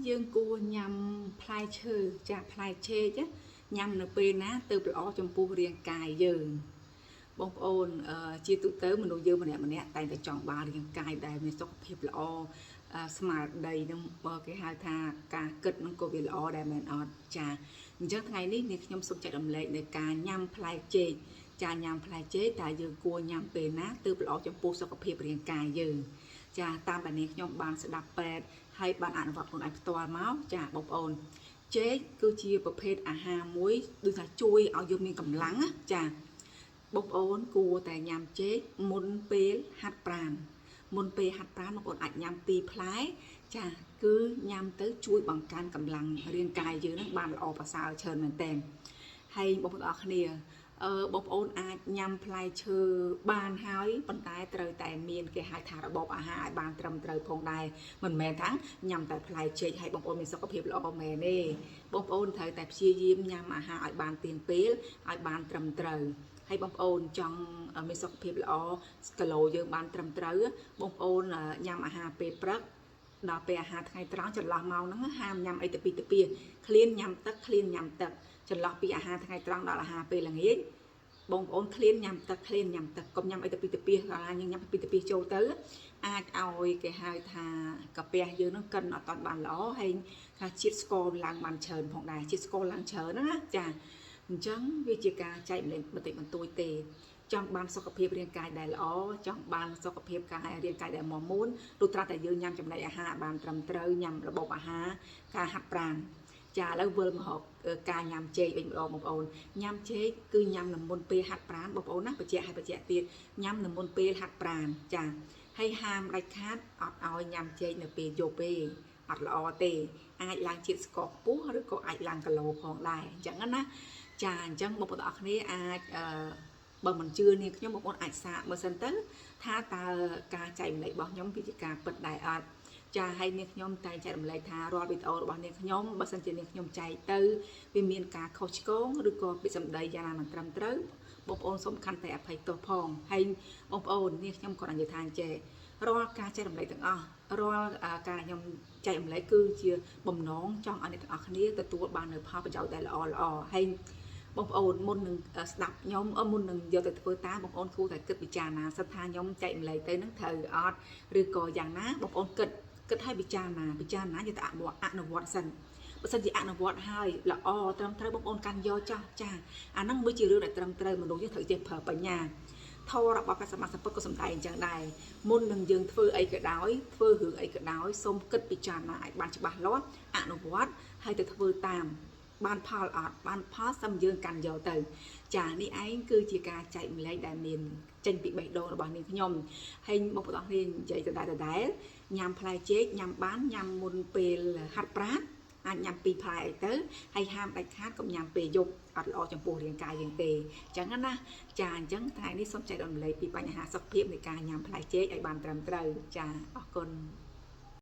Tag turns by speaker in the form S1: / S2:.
S1: dương cua nhằm plai chư chả plai chê chứ nhằm nó bên á từ bỏ trong pu riêng cài dương bông ôn chia tụ tới mình nuôi dương mình nè tay phải chọn ba riêng cài đây mình sọc hiệp lọ smart đầy nó cái hai tha cả cật nó có việc lọ đây mình ọt chả chắc ngày ní thì nhom sụp chạy đầm lệ để cả nhằm plai chê chả nhằm plai chế tại dương cua nhằm bên á từ bỏ trong pu sọc hiệp riêng cài dương chả tam bài này nhom bàn sẽ đạp bẹt hay bạn ăn vật còn ăn toa máu chả bông ôn chế cứ chiaประเภท อาหารมุ้ยดูថាជួយឲ្យយើងមានកម្លាំងចាបងប្អូនគួរតែញ៉ាំចេកមុនពេលហាត់ប្រាណមុនពេលហាត់ប្រាណបងប្អូនអាចញ៉ាំ2ផ្លែចាគឺញ៉ាំទៅជួយបង្កើនកម្លាំងរាងកាយយើងនឹងបានល្អប្រសើរច្រើនមែនទែនហើយបងប្អូនអរគ្នាបងប្អូនអាចញ៉ាំផ្លែឈើបានហើយប៉ុន្តែត្រូវតែមានគេហៅថារបបអាហារឲ្យបានត្រឹមត្រូវផងដែរមិនមែនថាញ៉ាំតែផ្លែចេកឲ្យបងប្អូនមានសុខភាពល្អមែនទេបងប្អូនត្រូវតែព្យាយាមញ៉ាំអាហារឲ្យបានទៀងពេលឲ្យបានត្រឹមត្រូវហើយបងប្អូនចង់មានសុខភាពល្អគីឡូយើងបានត្រឹមត្រូវបងប្អូនញ៉ាំអាហារពេលព្រឹកដល់ពេលអាហារថ្ងៃត្រង់ចន្លោះម៉ោងហ្នឹងហាមញ៉ាំអីទៅពីទៅពីឃ្លានញ៉ាំទឹកឃ្លានញ៉ាំទឹកចន្លោះពីអាហារថ្ងៃត្រង់ដល់អាហារពេលល្ងាចបងប្អូនឃ្លានញ៉ាំទឹកឃ្លានញ៉ាំទឹកកុំញ៉ាំអីទៅពីទៅពីកាលណាយើងញ៉ាំពីទៅពីចូលទៅអាចឲ្យគេហៅថាកាពះយើងនឹងកិនអត់តាន់បានល្អហើយថាជាតិស្ករឡើងបានច្រើនផងដែរជាតិស្ករឡើងច្រើនហ្នឹងណាចាអញ្ចឹងវាជាការចែកម្លែកបន្តិចបន្តួចទេចង់បានសុខភាពរាងកាយដែលល្អចង់បានសុខភាពកាយរាងកាយដែលមាំមួនលុះត្រាតែយើងញ៉ាំចំណីអាហារបានត្រឹមត្រូវញ៉ាំរបបអាហារការហាត់ប្រាណចាឥឡូវវិលមកការញ៉ាំចេកវិញម្ដងបងប្អូនញ៉ាំចេកគឺញ៉ាំមុនពេលហាត់ប្រាណបងប្អូនណាបញ្ជាក់ទៀតញ៉ាំមុនពេលហាត់ប្រាណចាហើយហាមដាច់ខាតអត់ឲ្យញ៉ាំចេកនៅពេលយប់ទេអត់ល្អទេអាចឡើងជាតិស្ករខ្ពស់ឬក៏អាចឡើងគីឡូផងដែរអញ្ចឹងណាចាអញ្ចឹងបងប្អូនទាំងអស់គ្នាអាចបើមិនជឿនាងខ្ញុំបងប្អូនអាចសាកមើលសិនទៅថាតើការចែកម្លែករបស់ខ្ញុំវាជាការពិតដែរអត់ចាឲ្យនាងខ្ញុំតែចែករំលែកថារាល់វីដេអូរបស់នាងខ្ញុំបើសិនជានាងខ្ញុំចែកទៅវាមានការខុសឆ្គងឬក៏ពាក្យសម្ដីយ៉ាងណាមិនត្រឹមត្រូវបងប្អូនសូមខន្តីអភ័យទោសផងហើយបងប្អូននាងខ្ញុំក៏និយាយថាអញ្ចេះរាល់ការចែករំលែកទាំងអស់រាល់ការខ្ញុំចែករំលែកគឺជាបំណងចង់ឲ្យអ្នកទាំងអស់គ្នាទទួលបាននូវផលប្រយោជន៍ដែលល្អហើយបងប្អូនមុននឹងស្ដាប់ខ្ញុំមុននឹងយកទៅធ្វើតាមបងប្អូនគួរតែគិតពិចារណាសិនថាខ្ញុំចែករំលែកទៅនឹងត្រូវអត់ឬក៏យ៉ាងណាបងប្អូនគិតឲ្យពិចារណាយកទៅអនុវត្តសិនបើសិនជាអនុវត្តហើយល្អត្រឹមត្រូវបងប្អូនកាន់យកចាស់អាហ្នឹងវាជារឿងដែលត្រឹមត្រូវមនុស្សយើងត្រូវចេះប្រើបញ្ញាធម៌របស់ព្រះសម្មាសម្ពុទ្ធក៏សំដែងអញ្ចឹងដែរមុននឹងយើងធ្វើអីក៏ដោយធ្វើរឿងអីក៏ដោយសូមគិតពិចារណាឲ្យបានច្បាស់លាស់អនុវត្តហើយទៅធ្វើតាមបានផលអត់បានផលសឹមយើងកាន់យកទៅចានេះឯងគឺជាការចែកម្លែកដែលមានចេញពីបេះដូងរបស់នាងខ្ញុំហើយបងប្អូនគ្នានិយាយដដែលញ៉ាំផ្លែចេកញ៉ាំបានញ៉ាំមុនពេលហាត់ប្រាណអាចញ៉ាំ2ផ្លែអីទៅហើយហាមដាច់ខាតកុំញ៉ាំពេលយប់អត់ល្អចំពោះរាងកាយយើងទេអញ្ចឹងណាចាអញ្ចឹងថ្ងៃនេះសូមចែករំលែកពីបញ្ហាសុខភាពនៃការញ៉ាំផ្លែចេកឲ្យបានត្រឹមត្រូវចាអរគុណ